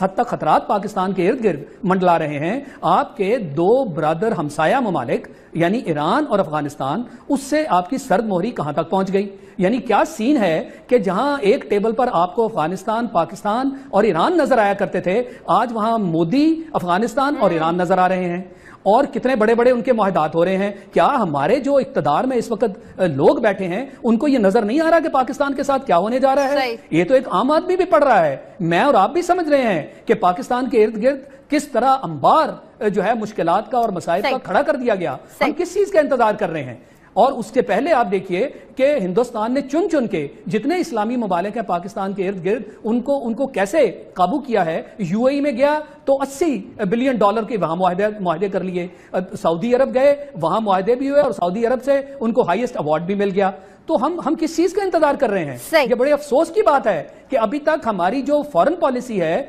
حد تک خطرات پاکستان کے ارد گرد منڈلا رہے ہیں. آپ کے دو برادر ہمسایہ ممالک یعنی ایران اور افغانستان, اس سے آپ کی سرد مہری کہاں تک پہنچ گئی؟ یعنی کیا سین ہے کہ جہاں ایک ٹیبل پر آپ کو افغانستان, پاکستان اور ایران نظر آیا کرتے تھے, آج وہاں مودی, افغانستان اور ایران نظر آ رہے ہیں. اور کتنے بڑے بڑے ان کے معاہدات ہو رہے ہیں. کیا ہمارے جو اقتدار میں اس وقت لوگ بیٹھے ہیں ان کو یہ نظر نہیں آ رہا کہ پاکستان کے ساتھ کیا ہونے جا رہا ہے؟ یہ تو ایک عام آدمی بھی پڑھ رہا ہے, میں اور آپ بھی سمجھ رہے ہیں کہ پاکستان کے ارد گرد کس طرح انبار جو ہے مشکلات کا اور مصائب کا کھڑا کر دیا گیا. ہم کس چیز کا انتظار کر رہے ہیں؟ اور اس کے پہلے آپ دیکھیے کہ ہندوستان نے چن چن کے جتنے اسلامی ممالک ہیں پاکستان کے ارد گرد ان کو کیسے قابو کیا ہے. یو اے ای میں گیا تو $80 بلین کے وہاں معاہدے کر لیے. سعودی عرب گئے, وہاں معاہدے بھی ہوئے اور سعودی عرب سے ان کو ہائیسٹ ایوارڈ بھی مل گیا. تو ہم کس چیز کا انتظار کر رہے ہیں؟ یہ بڑے افسوس کی بات ہے کہ ابھی تک ہماری جو فورن پالیسی ہے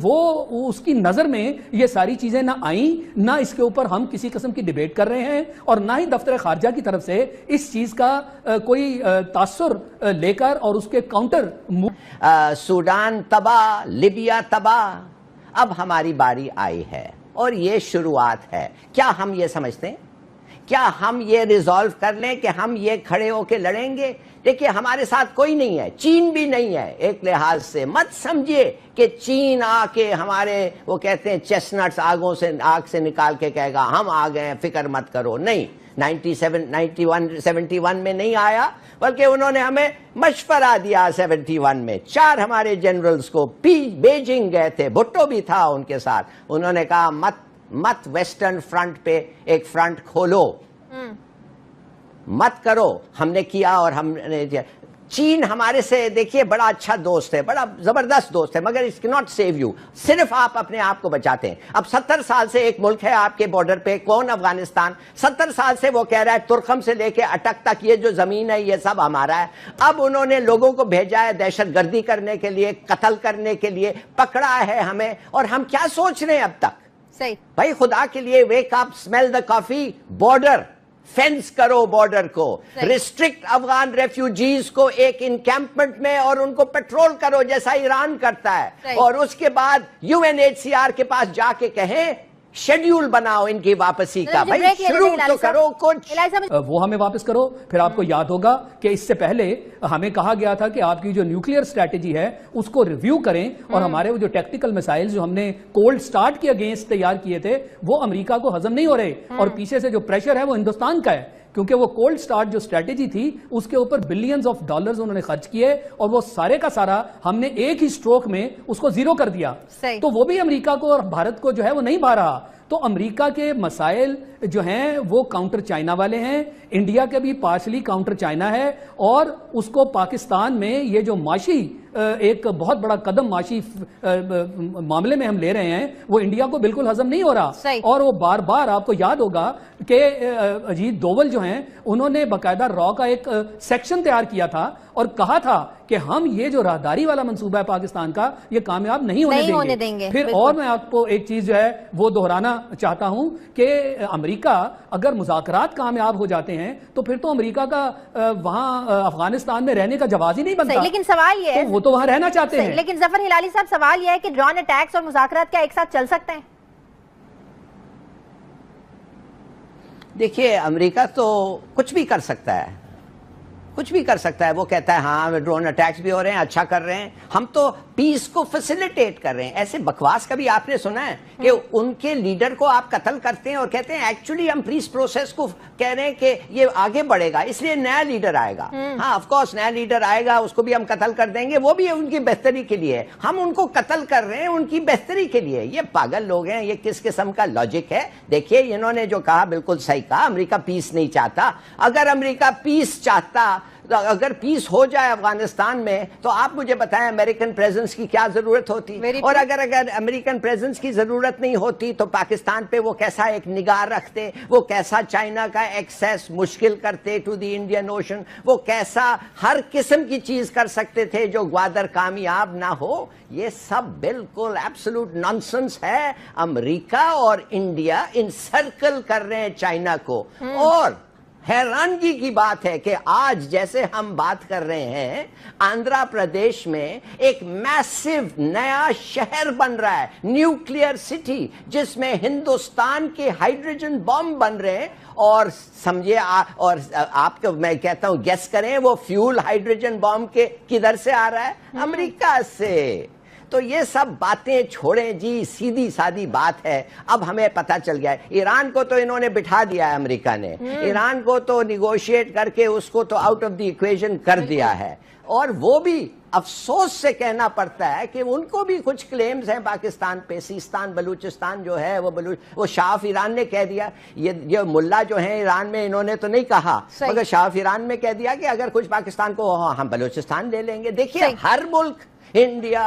وہ اس کی نظر میں یہ ساری چیزیں نہ آئیں, نہ اس کے اوپر ہم کسی قسم کی ڈیبیٹ کر رہے ہیں, اور نہ ہی دفتر خارجہ کی طرف سے اس چیز کا کوئی تاثر لے کر اور اس کے کاؤنٹر. سوڈان تباہ, لیبیا تباہ, اب ہماری باری آئی ہے اور یہ شروعات ہے. کیا ہم یہ سمجھتے ہیں, کیا ہم یہ ریزالو کر لیں کہ ہم یہ کھڑے ہو کے لڑیں گے؟ دیکھیں ہمارے ساتھ کوئی نہیں ہے, چین بھی نہیں ہے. ایک لحاظ سے مت سمجھیے کہ چین آ کے ہمارے وہ کہتے ہیں چیسنٹس آگ سے نکال کے کہے گا ہم آ گئے فکر مت کرو. نہیں, 71 میں نہیں آیا, بلکہ انہوں نے ہمیں مشورہ دیا 71 میں. 4 ہمارے جنرلز کو بیجنگ گئے تھے, بھٹو بھی تھا ان کے ساتھ. انہوں نے کہا مت ویسٹرن فرنٹ پہ ایک فرنٹ کھولو, مت کرو. ہم نے کیا اور ہم نے چین ہمارے سے دیکھیے بڑا اچھا دوست ہے, بڑا زبردست دوست ہے, مگر اس کی ناٹ سیو یو. صرف آپ اپنے آپ کو بچاتے ہیں. اب 70 سال سے ایک ملک ہے آپ کے بارڈر پہ, کون؟ افغانستان. 70 سال سے وہ کہہ رہا ہے ترکھم سے لے کے اٹک تک یہ جو زمین ہے یہ سب ہمارا ہے. اب انہوں نے لوگوں کو بھیجا ہے دہشت گردی کرنے کے لیے, قتل کرنے کے لیے, پکڑا ہے ہمیں, اور ہم کیا سوچ رہے ہیں اب تک؟ بھائی خدا کے لیے ویک اپ, اسمیل دا کافی. بارڈر فینس کرو, بارڈر کو ریسٹرکٹ افغان ریفیوجیز کو ایک انکیمپمنٹ میں اور ان کو پیٹرول کرو جیسا ایران کرتا ہے, اور اس کے بعد UNHCR کے پاس جا کے کہیں شیڈیول بناؤ ان کی واپسی کا. بھائی شروع تو کرو کچھ, وہ ہمیں واپس کرو. پھر آپ کو یاد ہوگا کہ اس سے پہلے ہمیں کہا گیا تھا کہ آپ کی جو نیوکلیئر اسٹریٹجی ہے اس کو ریویو کریں, اور ہمارے وہ جو ٹیکٹیکل میسائل جو ہم نے کولڈ سٹارٹ کے اگینسٹ تیار کیے تھے وہ امریکہ کو ہضم نہیں ہو رہے, اور پیچھے سے جو پریشر ہے وہ ہندوستان کا ہے, کیونکہ وہ کولڈ سٹارٹ جو اسٹریٹجی تھی اس کے اوپر بلینز آف ڈالرز انہوں نے خرچ کیے, اور وہ سارے کا سارا ہم نے ایک ہی سٹروک میں اس کو زیرو کر دیا. تو وہ بھی امریکہ کو اور بھارت کو جو ہے وہ نہیں بھا رہا. تو امریکہ کے مسائل جو ہیں وہ کاؤنٹر چائنا والے ہیں, انڈیا کے بھی پارشلی کاؤنٹر چائنا ہے, اور اس کو پاکستان میں یہ جو معاشی ایک بہت بڑا قدم معاشی معاملے میں ہم لے رہے ہیں وہ انڈیا کو بالکل ہضم نہیں ہو رہا. اور وہ بار بار آپ کو یاد ہوگا کہ اجیت دوول جو ہیں انہوں نے باقاعدہ را کا ایک سیکشن تیار کیا تھا اور کہا تھا کہ ہم یہ جو راہداری والا منصوبہ ہے پاکستان کا یہ کامیاب نہیں ہونے دیں گے. پھر اور میں آپ کو ایک چیز جو ہے وہ دہرانا چاہتا ہوں کہ امریکہ اگر مذاکرات کامیاب ہو جاتے ہیں تو پھر تو امریکہ کا وہاں افغانستان میں رہنے کا جواز ہی نہیں بنتا. لیکن سوال یہ ہے وہ تو وہاں رہنا چاہتے ہیں. لیکن ظفر ہلالی صاحب سوال یہ ہے کہ ڈرون اٹیکس اور مذاکرات کیا ایک ساتھ چل سکتے ہیں؟ دیکھیے امریکہ تو کچھ بھی کر سکتا ہے, کچھ بھی کر سکتا ہے. وہ کہتا ہے ہاں ڈرون اٹیکس بھی ہو رہے ہیں, اچھا کر رہے ہیں, ہم تو پیس کو فیسیلیٹیٹ کر رہے ہیں. ایسے بکواس کبھی آپ نے سنا ہے کہ ان کے لیڈر کو آپ قتل کرتے ہیں اور کہتے ہیں ایکچولی ہم پیس پروسیس کو کہہ رہے ہیں کہ یہ آگے بڑھے گا اس لیے نیا لیڈر آئے گا. ہاں آف کورس نیا لیڈر آئے گا, اس کو بھی ہم قتل کر دیں گے, وہ بھی ان کی بہتری کے لیے. ہم ان کو قتل کر رہے ہیں ان کی بہتری کے لیے. یہ پاگل لوگ ہیں, یہ کس قسم کا لاجک ہے؟ دیکھیے انہوں نے جو کہا بالکل صحیح کہا, امریکہ پیس نہیں چاہتا. اگر امریکہ پیس چاہتا, اگر پیس ہو جائے افغانستان میں تو آپ مجھے بتائیں امریکن پریزنس کی کیا ضرورت ہوتی؟ اور اگر امریکن پریزنس کی ضرورت نہیں ہوتی تو پاکستان پہ وہ کیسا ایک نگاہ رکھتے, وہ کیسا چائنا کا ایکسیس مشکل کرتے ٹو دی انڈین اوشن, وہ کیسا ہر قسم کی چیز کر سکتے تھے جو گوادر کامیاب نہ ہو. یہ سب بالکل ایبسولوٹ نانسنس ہے. امریکہ اور انڈیا انسرکل کر رہے ہیں چائنا کو, اور حیرانگی کی بات ہے کہ آج جیسے ہم بات کر رہے ہیں آندھرا پردیش میں ایک میسو نیا شہر بن رہا ہے, نیوکلیئر سٹی, جس میں ہندوستان کے ہائیڈروجن بم بن رہے ہیں. اور سمجھے اور آپ کو میں کہتا ہوں گیس کریں وہ فیول ہائیڈروجن بم کے کدھر سے آ رہا ہے؟ امریکہ سے. تو یہ سب باتیں چھوڑیں جی, سیدھی سادی بات ہے. اب ہمیں پتہ چل گیا ہے ایران کو تو انہوں نے بٹھا دیا ہے, امریکہ نے ایران کو تو نیگوشیٹ کر کے اس کو تو آؤٹ آف دی ایکویشن کر دیا ہے. اور وہ بھی افسوس سے کہنا پڑتا ہے کہ ان کو بھی کچھ کلیمز ہیں پاکستان پہ. سیستان بلوچستان جو ہے وہ شاہ آف ایران نے کہہ دیا, یہ ملا جو ہیں ایران میں انہوں نے تو نہیں کہا, مگر شاہ آف ایران میں کہہ دیا کہ اگر کچھ پاکستان کو ہم بلوچستان لے لیں گے. دیکھیے ہر ملک, انڈیا,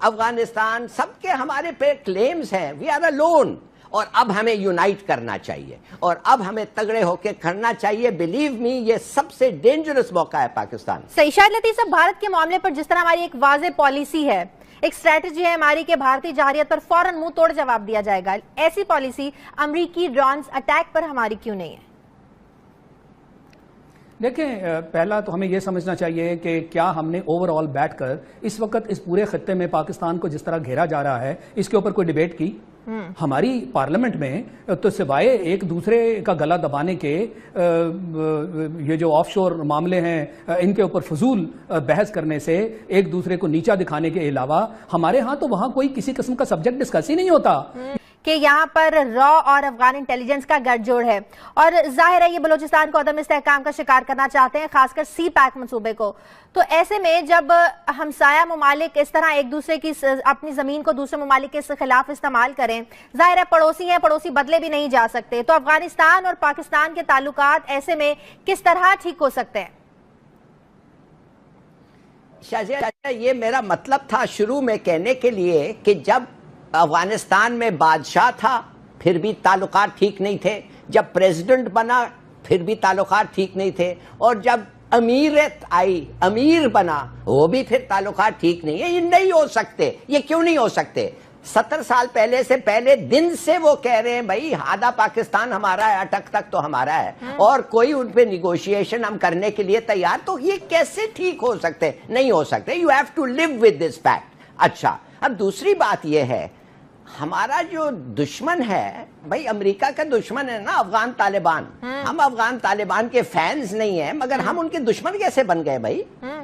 افغانستان, سب کے ہمارے پہ کلیمز ہیں. We are alone. اور اب ہمیں یونائٹ کرنا چاہیے اور اب ہمیں تگڑے ہو کے کرنا چاہیے. بلیو می یہ سب سے ڈینجرس موقع ہے پاکستان. صحیح. شاہد لطیف صاحب, بھارت کے معاملے پر جس طرح ہماری ایک واضح پالیسی ہے, ایک اسٹریٹجی ہے ہماری کہ بھارتی جارحیت پر فوراً منہ توڑ جواب دیا جائے گا, ایسی پالیسی امریکی ڈرونز اٹیک پر ہماری کیوں نہیں ہے؟ دیکھیں, پہلا تو ہمیں یہ سمجھنا چاہیے کہ کیا ہم نے اوور آل بیٹھ کر اس وقت اس پورے خطے میں پاکستان کو جس طرح گھیرا جا رہا ہے اس کے اوپر کوئی ڈیبیٹ کی؟ ہماری پارلیمنٹ میں تو سوائے ایک دوسرے کا گلا دبانے کے یہ جو آف شور معاملے ہیں ان کے اوپر فضول بحث کرنے سے, ایک دوسرے کو نیچا دکھانے کے علاوہ ہمارے ہاں تو وہاں کوئی کسی قسم کا سبجیکٹ ڈسکس ہی نہیں ہوتا. کہ یہاں پر را اور افغان انٹیلیجنس کا گٹھ جوڑ ہے, اور ظاہر ہے یہ بلوچستان کو عدم استحکام کا شکار کرنا چاہتے ہیں, خاص کر سی پیک منصوبے کو. تو ایسے میں جب ہمسایہ ممالک اس طرح ایک دوسرے کی اپنی زمین کو دوسرے ممالک کے خلاف استعمال کریں, ظاہر ہے پڑوسی ہیں, پڑوسی بدلے بھی نہیں جا سکتے. تو افغانستان اور پاکستان کے تعلقات ایسے میں کس طرح ٹھیک ہو سکتے ہیں؟ شاہجہ, یہ میرا مطلب تھا شروع میں کہنے کے لیے کہ جب افغانستان میں بادشاہ تھا پھر بھی تعلقات ٹھیک نہیں تھے, جب پریزیڈنٹ بنا پھر بھی تعلقات ٹھیک نہیں تھے, اور جب امیرت آئی, امیر بنا, وہ بھی پھر تعلقات ٹھیک نہیں ہے. یہ نہیں ہو سکتے. یہ کیوں نہیں ہو سکتے؟ 70 سال پہلے سے پہلے دن سے وہ کہہ رہے ہیں بھائی آدھا پاکستان ہمارا ہے, اٹک تک تو ہمارا ہے, اور کوئی ان پہ نیگوشیشن ہم کرنے کے لیے تیار. تو یہ کیسے ٹھیک ہو سکتے؟ نہیں ہو سکتے. You have to live with this fact. اچھا, اب دوسری بات یہ ہے, ہمارا جو دشمن ہے بھائی, امریکہ کا دشمن ہے نا افغان طالبان. ہم افغان طالبان کے فینز نہیں ہیں, مگر ہم ان کے دشمن کیسے بن گئے بھائی؟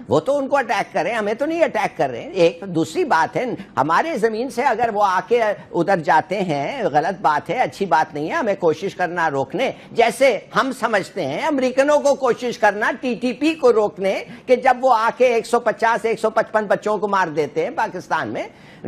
وہ تو ان کو اٹیک کر رہے ہیں, ہمیں تو نہیں اٹیک کر رہے ہیں. ایک دوسری بات ہے, ہمارے زمین سے اگر وہ آ کے ادھر جاتے ہیں, غلط بات ہے, اچھی بات نہیں ہے. ہمیں کوشش کرنا روکنے, جیسے ہم سمجھتے ہیں امریکنوں کو کوشش کرنا ٹی ٹی پی کو روکنے, کہ جب وہ آ کے 150-155 بچوں کو مار دیتے ہیں پاکستان میں,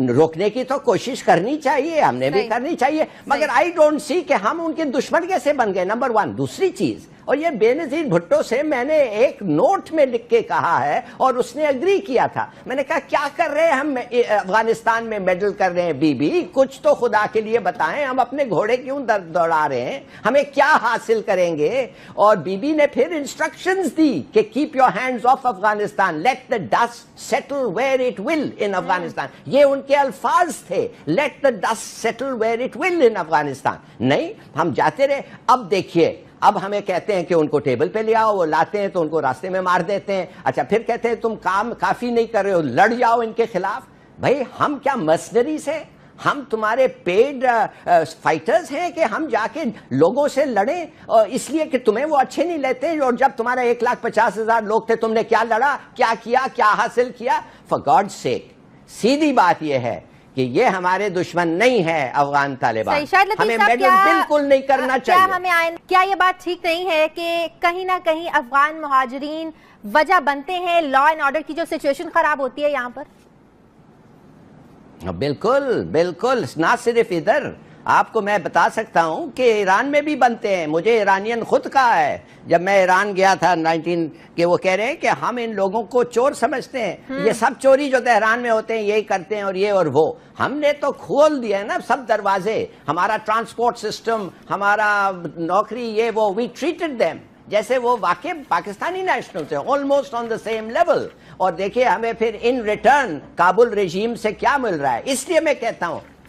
روکنے کی تو کوشش کرنی چاہیے, ہم نے بھی کرنی چاہیے. مگر آئی ڈونٹ سی کہ ہم ان کے دشمن کیسے بن گئے, نمبر 1. دوسری چیز, اور یہ بے نظیر بھٹو سے میں نے ایک نوٹ میں لکھ کے کہا ہے اور اس نے اگری کیا تھا. میں نے کہا کیا کر رہے ہیں ہم افغانستان میں میڈل کر رہے ہیں, بی کچھ تو خدا کے لیے بتائیں, ہم اپنے گھوڑے کیوں دوڑا رہے ہیں, ہمیں کیا حاصل کریں گے؟ اور بی نے پھر انسٹرکشنز دی کہ keep your hands off Afghanistan, let the dust settle where it will in Afghanistan. یہ ان کے الفاظ تھے, let the dust settle where it will in Afghanistan. نہیں, ہم جاتے رہے. اب دیکھیے, اب ہمیں کہتے ہیں کہ ان کو ٹیبل پہ لے آؤ, وہ لاتے ہیں تو ان کو راستے میں مار دیتے ہیں. اچھا, پھر کہتے ہیں تم کام کافی نہیں کر رہے ہو, لڑ جاؤ ان کے خلاف. بھائی ہم کیا مرسنریز ہیں؟ ہم تمہارے پیڈ فائٹرز ہیں کہ ہم جا کے لوگوں سے لڑیں اس لیے کہ تمہیں وہ اچھے نہیں لیتے؟ اور جب تمہارا 1,50,000 لوگ تھے, تم نے کیا لڑا, کیا کیا, کیا حاصل کیا؟ فار گاڈ سیک, سیدھی بات یہ ہے کہ یہ ہمارے دشمن نہیں ہے افغان طالبان. ہمیں میڈل بالکل نہیں کرنا چاہیے. کیا یہ بات ٹھیک نہیں ہے کہ کہیں نہ کہیں افغان مہاجرین وجہ بنتے ہیں لا اینڈ آرڈر کی جو سچویشن خراب ہوتی ہے یہاں پر؟ بالکل بالکل, نہ صرف ادھر, آپ کو میں بتا سکتا ہوں کہ ایران میں بھی بنتے ہیں. مجھے ایرانین خود کہا ہے جب میں ایران گیا تھا 19 کہ وہ کہہ رہے ہیں کہ ہم ان لوگوں کو چور سمجھتے ہیں, یہ سب چوری جو تہران میں ہوتے ہیں یہی کرتے ہیں, اور یہ اور وہ. ہم نے تو کھول دیا ہے نا سب دروازے, ہمارا ٹرانسپورٹ سسٹم, ہمارا نوکری, یہ وہ, وی ٹریٹڈ دیم جیسے وہ واقع پاکستانی نیشنل سے, almost on the same level. اور دیکھیے ہمیں پھر ان ریٹرن کابل رجیم سے کیا مل رہا ہے. اس لیے میں کہتا ہوں